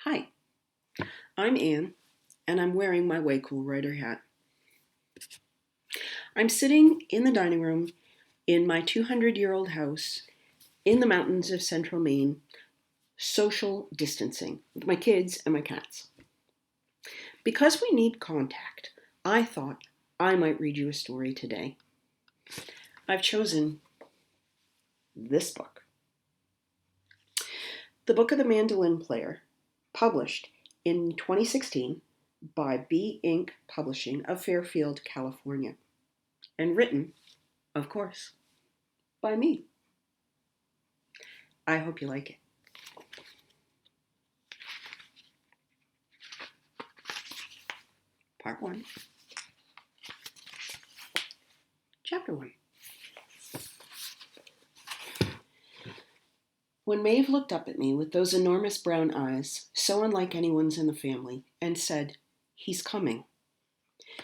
Hi, I'm Anne, and I'm wearing my Way Cool Writer hat. I'm sitting in the dining room in my 200-year-old house in the mountains of central Maine, social distancing with my kids and my cats. Because we need contact, I thought I might read you a story today. I've chosen this book, The Book of the Mandolin Player, published in 2016 by B Inc. Publishing of Fairfield, California, and written, of course, by me. I hope you like it. Part 1. Chapter 1. When Maeve looked up at me with those enormous brown eyes, so unlike anyone's in the family, and said, "He's coming,"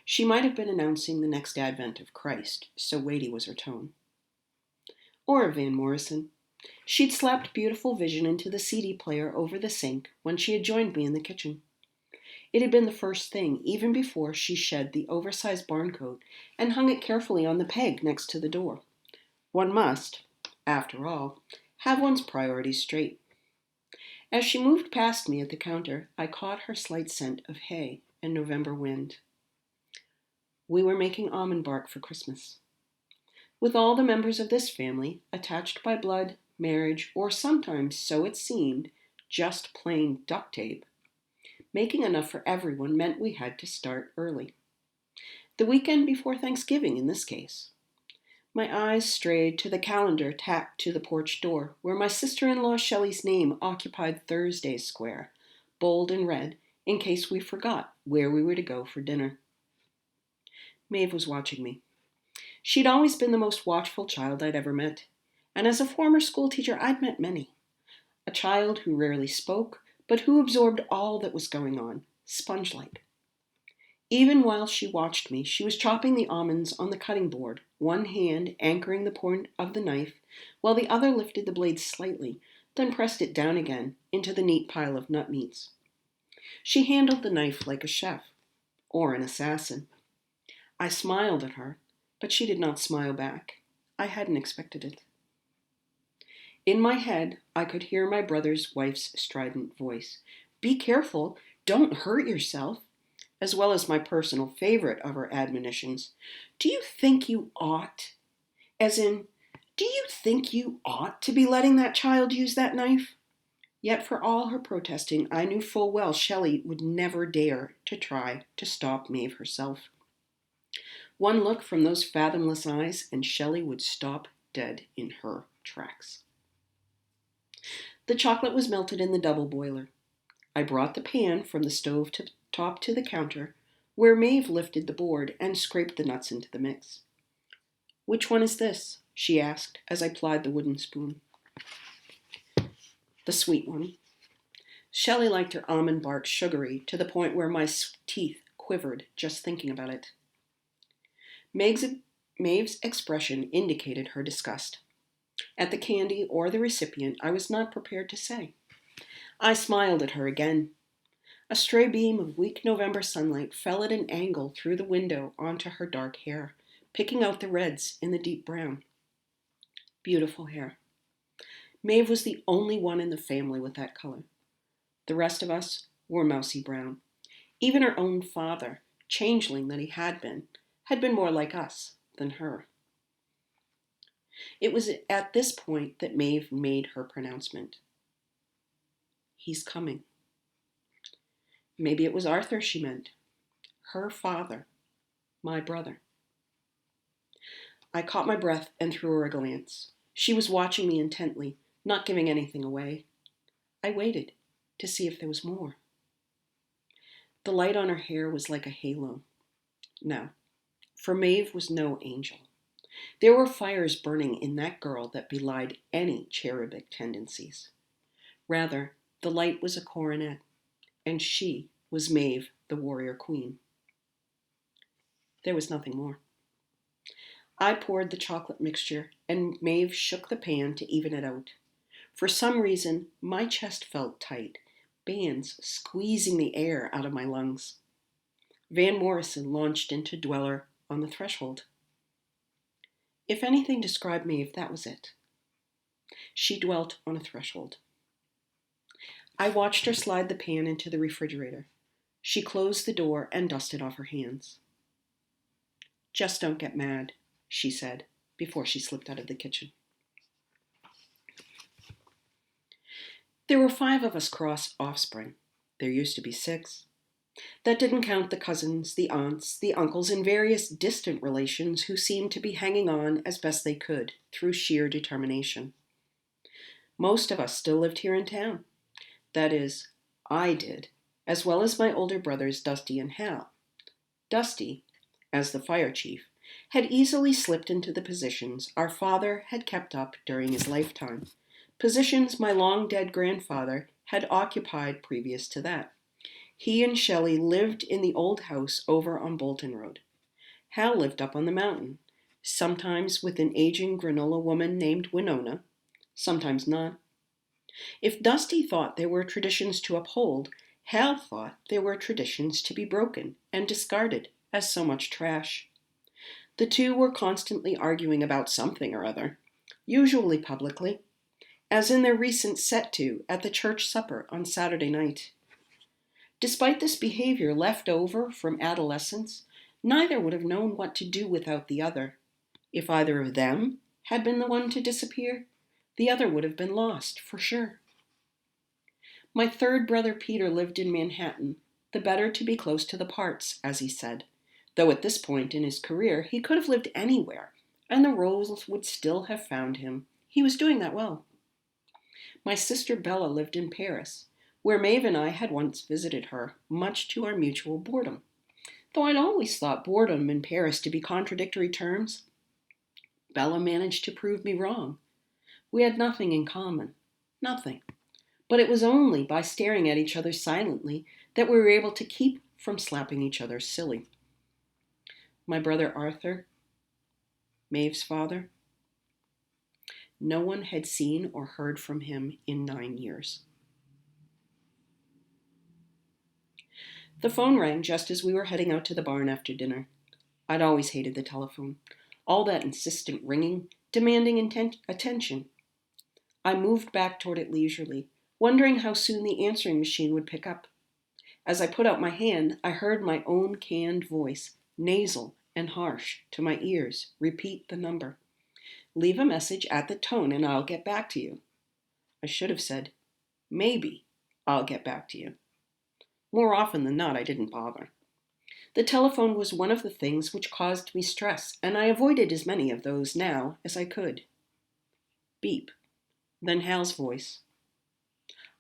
she might have been announcing the next advent of Christ, so weighty was her tone. Or of Van Morrison. She'd slapped Beautiful Vision into the CD player over the sink when she had joined me in the kitchen. It had been the first thing, even before she shed the oversized barn coat and hung it carefully on the peg next to the door. One must, after all, have one's priorities straight. As she moved past me at the counter, I caught her slight scent of hay and November wind. We were making almond bark for Christmas. With all the members of this family, attached by blood, marriage, or sometimes, so it seemed, just plain duct tape, making enough for everyone meant we had to start early. The weekend before Thanksgiving in this case. My eyes strayed to the calendar tacked to the porch door, where my sister-in-law Shelley's name occupied Thursday's square, bold and red, in case we forgot where we were to go for dinner. Maeve was watching me. She'd always been the most watchful child I'd ever met, and as a former schoolteacher I'd met many. A child who rarely spoke, but who absorbed all that was going on, sponge-like. Even while she watched me, she was chopping the almonds on the cutting board, one hand anchoring the point of the knife, while the other lifted the blade slightly, then pressed it down again into the neat pile of nut meats. She handled the knife like a chef, or an assassin. I smiled at her, but she did not smile back. I hadn't expected it. In my head, I could hear my brother's wife's strident voice. "Be careful, don't hurt yourself," as well as my personal favorite of her admonitions. "Do you think you ought?" As in, do you think you ought to be letting that child use that knife? Yet for all her protesting, I knew full well Shelley would never dare to try to stop Maeve herself. One look from those fathomless eyes, and Shelley would stop dead in her tracks. The chocolate was melted in the double boiler. I brought the pan from the stove top to the counter, where Maeve lifted the board and scraped the nuts into the mix. "Which one is this?" she asked as I plied the wooden spoon. "The sweet one." Shelley liked her almond bark sugary to the point where my teeth quivered just thinking about it. Maeve's expression indicated her disgust. At the candy or the recipient, I was not prepared to say. I smiled at her again. A stray beam of weak November sunlight fell at an angle through the window onto her dark hair, picking out the reds in the deep brown. Beautiful hair. Maeve was the only one in the family with that color. The rest of us were mousy brown. Even her own father, changeling that he had been more like us than her. It was at this point that Maeve made her pronouncement. "He's coming." Maybe it was Arthur she meant. Her father. My brother. I caught my breath and threw her a glance. She was watching me intently, not giving anything away. I waited to see if there was more. The light on her hair was like a halo. No, for Maeve was no angel. There were fires burning in that girl that belied any cherubic tendencies. Rather, the light was a coronet, and she was Maeve, the warrior queen. There was nothing more. I poured the chocolate mixture, and Maeve shook the pan to even it out. For some reason, my chest felt tight, bands squeezing the air out of my lungs. Van Morrison launched into Dweller on the Threshold. If anything described Maeve, that was it. She dwelt on a threshold. I watched her slide the pan into the refrigerator. She closed the door and dusted off her hands. "Just don't get mad," she said, before she slipped out of the kitchen. There were 5 of us cross offspring. There used to be 6. That didn't count the cousins, the aunts, the uncles, and various distant relations who seemed to be hanging on as best they could through sheer determination. Most of us still lived here in town. That is, I did, as well as my older brothers Dusty and Hal. Dusty, as the fire chief, had easily slipped into the positions our father had kept up during his lifetime, positions my long-dead grandfather had occupied previous to that. He and Shelley lived in the old house over on Bolton Road. Hal lived up on the mountain, sometimes with an aging granola woman named Winona, sometimes not. If Dusty thought there were traditions to uphold, Hal thought there were traditions to be broken and discarded as so much trash. The two were constantly arguing about something or other, usually publicly, as in their recent set-to at the church supper on Saturday night. Despite this behavior left over from adolescence, neither would have known what to do without the other. If either of them had been the one to disappear, the other would have been lost, for sure. My third brother Peter lived in Manhattan, the better to be close to the parts, as he said, though at this point in his career he could have lived anywhere, and the roles would still have found him. He was doing that well. My sister Bella lived in Paris, where Maeve and I had once visited her, much to our mutual boredom. Though I'd always thought boredom and Paris to be contradictory terms, Bella managed to prove me wrong. We had nothing in common. Nothing. But it was only by staring at each other silently that we were able to keep from slapping each other silly. My brother Arthur, Maeve's father, no one had seen or heard from him in 9 years. The phone rang just as we were heading out to the barn after dinner. I'd always hated the telephone. All that insistent ringing, demanding attention. I moved back toward it leisurely, wondering how soon the answering machine would pick up. As I put out my hand, I heard my own canned voice, nasal and harsh, to my ears, repeat the number. "Leave a message at the tone and I'll get back to you." I should have said, "Maybe I'll get back to you." More often than not, I didn't bother. The telephone was one of the things which caused me stress, and I avoided as many of those now as I could. Beep. Then Hal's voice.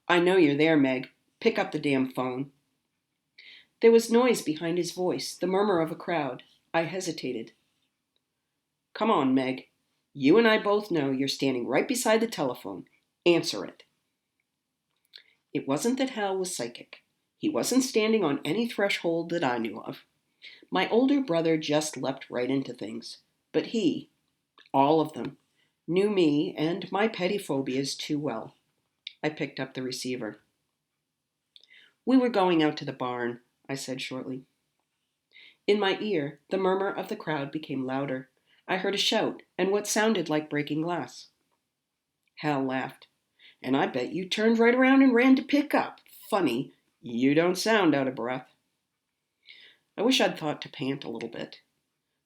"I know you're there, Meg. Pick up the damn phone." There was noise behind his voice, the murmur of a crowd. I hesitated. "Come on, Meg. You and I both know you're standing right beside the telephone. Answer it." It wasn't that Hal was psychic. He wasn't standing on any threshold that I knew of. My older brother just leapt right into things. But he, all of them, knew me and my petty phobias too well. I picked up the receiver. "We were going out to the barn," I said shortly. In my ear, the murmur of the crowd became louder. I heard a shout and what sounded like breaking glass. Hal laughed. "And I bet you turned right around and ran to pick up. Funny, you don't sound out of breath." I wish I'd thought to pant a little bit.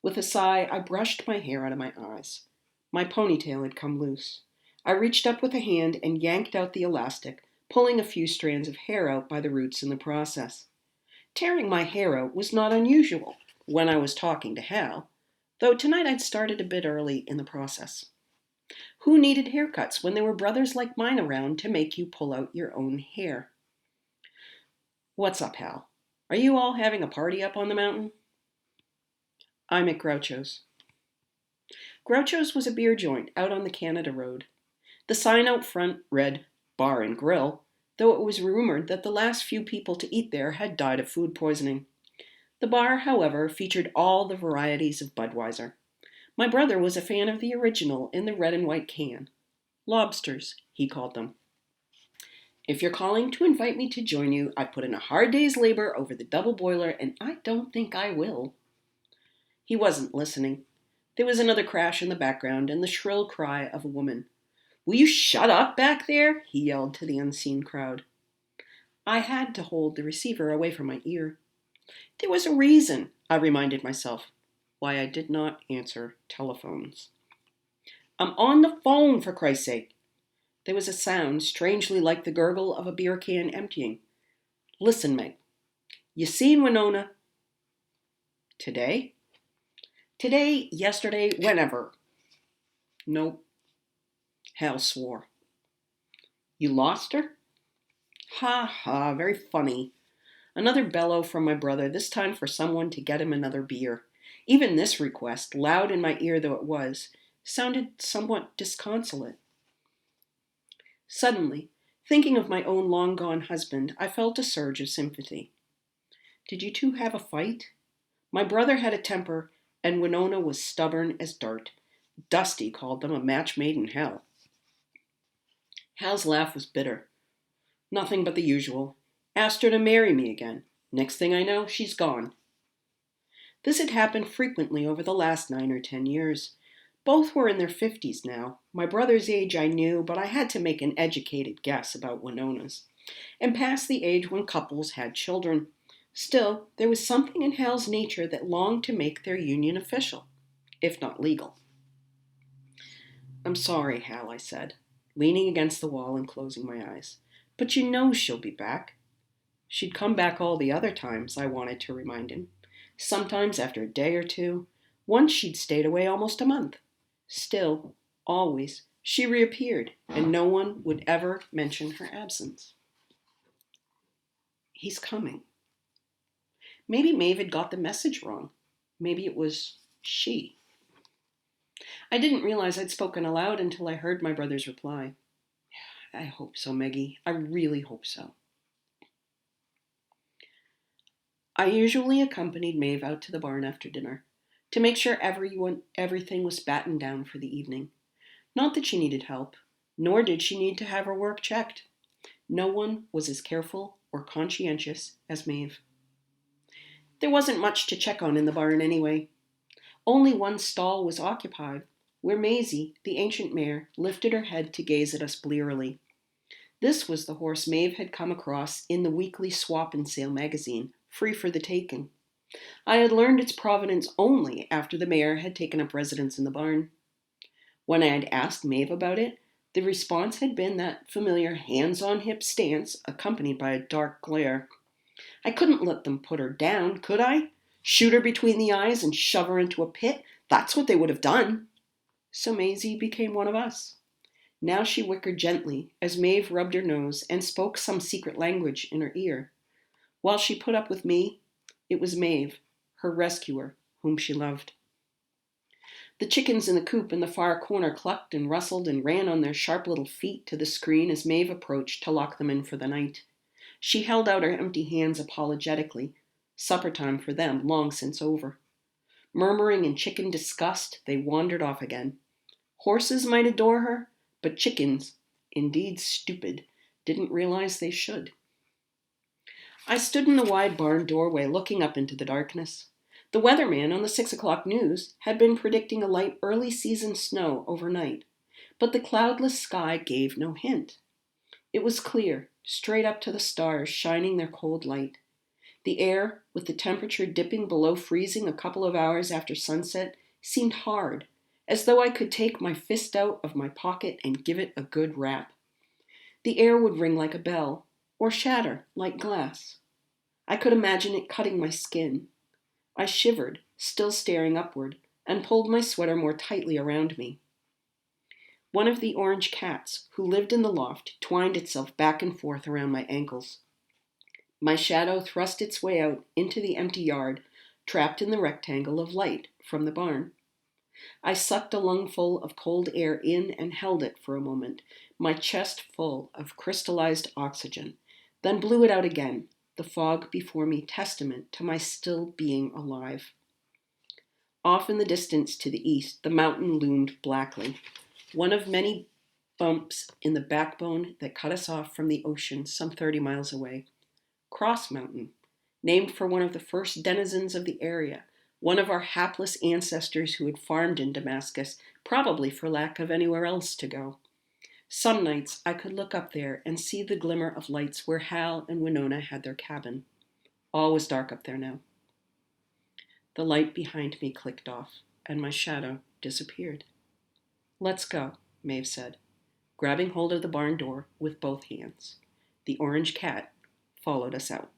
With a sigh, I brushed my hair out of my eyes. My ponytail had come loose. I reached up with a hand and yanked out the elastic, pulling a few strands of hair out by the roots in the process. Tearing my hair out was not unusual when I was talking to Hal, though tonight I'd started a bit early in the process. Who needed haircuts when there were brothers like mine around to make you pull out your own hair? "What's up, Hal? Are you all having a party up on the mountain?" "I'm at Groucho's." Groucho's was a beer joint out on the Canada Road. The sign out front read "Bar and Grill," though it was rumored that the last few people to eat there had died of food poisoning. The bar, however, featured all the varieties of Budweiser. My brother was a fan of the original in the red and white can. Lobsters, he called them. If you're calling to invite me to join you, I put in a hard day's labor over the double boiler, and I don't think I will." He wasn't listening. There was another crash in the background and the shrill cry of a woman. "Will you shut up back there?" he yelled to the unseen crowd. I had to hold the receiver away from my ear. There was a reason, I reminded myself, why I did not answer telephones. "I'm on the phone, for Christ's sake." There was a sound strangely like the gurgle of a beer can emptying. "Listen, Meg. You seen Winona?" "Today?" "Today, yesterday, whenever." "Nope." Hal swore. "You lost her?" "Ha ha, very funny." Another bellow from my brother, this time for someone to get him another beer. Even this request, loud in my ear though it was, sounded somewhat disconsolate. Suddenly, thinking of my own long-gone husband, I felt a surge of sympathy. "Did you two have a fight?" My brother had a temper, and Winona was stubborn as dirt. Dusty called them a match made in hell. Hal's laugh was bitter. "Nothing but the usual. Asked her to marry me again. Next thing I know, she's gone." This had happened frequently over the last 9 or 10 years. Both were in their 50s now. My brother's age I knew, but I had to make an educated guess about Winona's, and past the age when couples had children. Still, there was something in Hal's nature that longed to make their union official, if not legal. "I'm sorry, Hal," I said, leaning against the wall and closing my eyes. "But you know she'll be back." "She'd come back all the other times," I wanted to remind him. "Sometimes after a day or two. Once she'd stayed away almost a month. Still, always, she reappeared, and no one would ever mention her absence." He's coming. Maybe Maeve had got the message wrong. Maybe it was she. I didn't realize I'd spoken aloud until I heard my brother's reply. "I hope so, Meggie. I really hope so." I usually accompanied Maeve out to the barn after dinner to make sure everything was battened down for the evening. Not that she needed help, nor did she need to have her work checked. No one was as careful or conscientious as Maeve. There wasn't much to check on in the barn anyway. Only one stall was occupied, where Maisie, the ancient mare, lifted her head to gaze at us blearily. This was the horse Maeve had come across in the weekly Swap and Sale magazine, free for the taking. I had learned its provenance only after the mare had taken up residence in the barn. When I had asked Maeve about it, the response had been that familiar hands-on-hip stance accompanied by a dark glare. I couldn't let them put her down, could I? Shoot her between the eyes and shove her into a pit? That's what they would have done. So Maisie became one of us. Now she whickered gently as Maeve rubbed her nose and spoke some secret language in her ear. While she put up with me, it was Maeve, her rescuer, whom she loved. The chickens in the coop in the far corner clucked and rustled and ran on their sharp little feet to the screen as Maeve approached to lock them in for the night. She held out her empty hands apologetically. Supper time for them long since over. Murmuring in chicken disgust, they wandered off again. Horses might adore her, but chickens, indeed stupid, didn't realize they should. I stood in the wide barn doorway looking up into the darkness. The weatherman on the 6 o'clock news had been predicting a light early-season snow overnight, but the cloudless sky gave no hint. It was clear, straight up to the stars shining their cold light. The air, with the temperature dipping below freezing a couple of hours after sunset, seemed hard, as though I could take my fist out of my pocket and give it a good rap. The air would ring like a bell, or shatter like glass. I could imagine it cutting my skin. I shivered, still staring upward, and pulled my sweater more tightly around me. One of the orange cats, who lived in the loft, twined itself back and forth around my ankles. My shadow thrust its way out into the empty yard, trapped in the rectangle of light from the barn. I sucked a lungful of cold air in and held it for a moment, my chest full of crystallized oxygen, then blew it out again, the fog before me testament to my still being alive. Off in the distance to the east, the mountain loomed blackly, one of many Bumps in the backbone that cut us off from the ocean some 30 miles away. Cross Mountain, named for one of the first denizens of the area, one of our hapless ancestors who had farmed in Damascus, probably for lack of anywhere else to go. Some nights I could look up there and see the glimmer of lights where Hal and Winona had their cabin. All was dark up there now. The light behind me clicked off, and my shadow disappeared. "Let's go," Maeve said, grabbing hold of the barn door with both hands. The orange cat followed us out.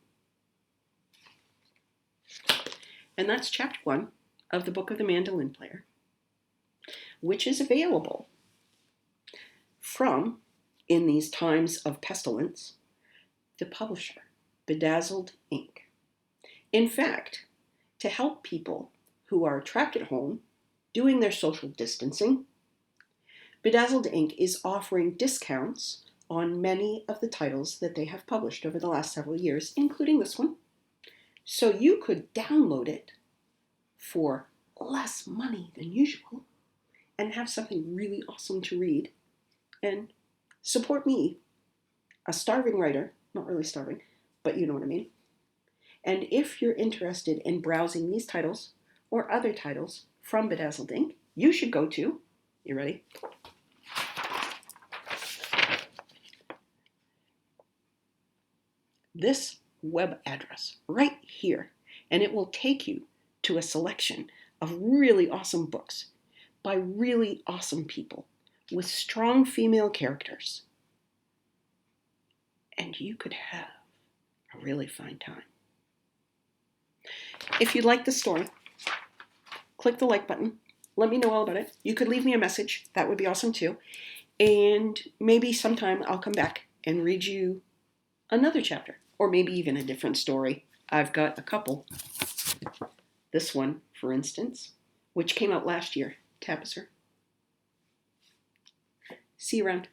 And that's chapter 1 of the Book of the Mandolin Player, which is available from, in these times of pestilence, the publisher, Bedazzled Ink. In fact, to help people who are trapped at home doing their social distancing, Bedazzled Ink is offering discounts on many of the titles that they have published over the last several years, including this one. So you could download it for less money than usual and have something really awesome to read and support me, a starving writer, not really starving, but you know what I mean. And if you're interested in browsing these titles or other titles from Bedazzled Ink, you should go to, you ready? This web address right here, and it will take you to a selection of really awesome books by really awesome people with strong female characters. And you could have a really fine time. If you like the story, click the like button. Let me know all about it. You could leave me a message. That would be awesome too. And maybe sometime I'll come back and read you another chapter, or maybe even a different story. I've got a couple. This one, for instance, which came out last year, Tabitha. See you around.